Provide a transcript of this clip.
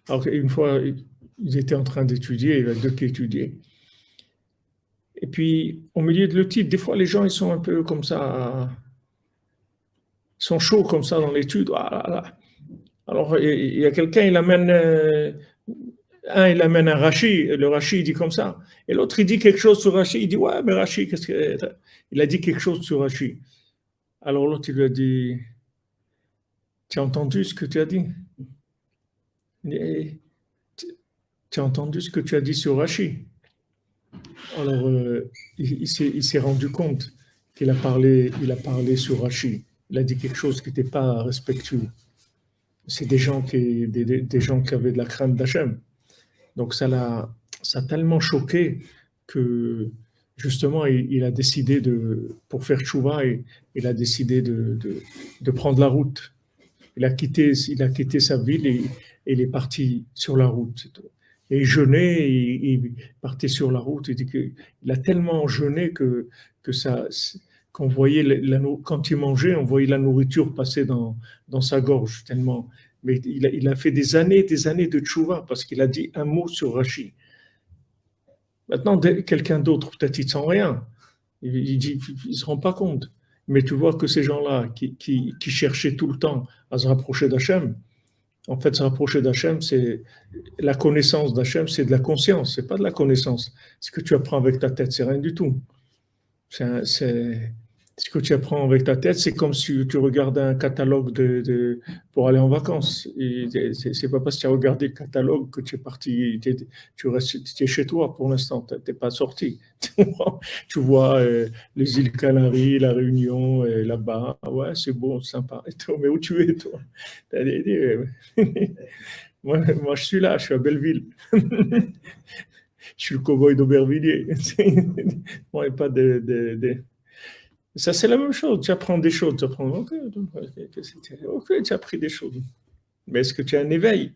Alors, une fois, ils étaient en train d'étudier, il y avait deux qui étudiaient. Et puis, au milieu de le titre, des fois, les gens, ils sont un peu comme ça, ils sont chauds comme ça dans l'étude. Ah là là. Alors, il y a quelqu'un, il amène un Rashi, le Rashi, il dit comme ça. Et l'autre, il dit quelque chose sur Rashi, il dit, ouais, mais Rashi, qu'est-ce que. Il a dit quelque chose sur Rashi. Alors l'autre, il lui a dit, tu as entendu ce que tu as dit? Et, tu as entendu ce que tu as dit sur Rashi? Alors, il s'est rendu compte il a parlé sur Rashi. Il a dit quelque chose qui n'était pas respectueux. C'est des gens qui avaient de la crainte d'Hachem. Donc, ça a tellement choqué que, justement, il a décidé pour faire tchouva, il a décidé de prendre la route. Il a quitté sa ville et il est parti sur la route. Et il jeûnait, il partait sur la route. Il a tellement jeûné que ça, qu'on voyait quand il mangeait, on voyait la nourriture passer dans sa gorge tellement. Mais il a fait des années de tchouva parce qu'il a dit un mot sur Rashi. Maintenant, quelqu'un d'autre, peut-être il ne sent rien. Il ne se rend pas compte. Mais tu vois que ces gens-là qui cherchaient tout le temps à se rapprocher d'Hachem, en fait, se rapprocher d'Hachem, c'est la connaissance d'Hachem, c'est de la conscience, c'est pas de la connaissance. Ce que tu apprends avec ta tête, c'est rien du tout. Ce que tu apprends avec ta tête, c'est comme si tu regardais un catalogue pour aller en vacances. C'est pas parce que tu as regardé le catalogue que tu es parti, tu restes es chez toi pour l'instant, tu n'es pas sorti. Tu vois les îles Canaries, la Réunion, là-bas, ouais, c'est beau, sympa. Et toi, mais où tu es, toi? Moi, je suis là, je suis à Belleville. Je suis le cow-boy d'Aubervilliers. Moi, pas Ça, c'est la même chose. Tu apprends des choses. Tu apprends, ok, tu as appris des choses. Mais est-ce que tu as un éveil?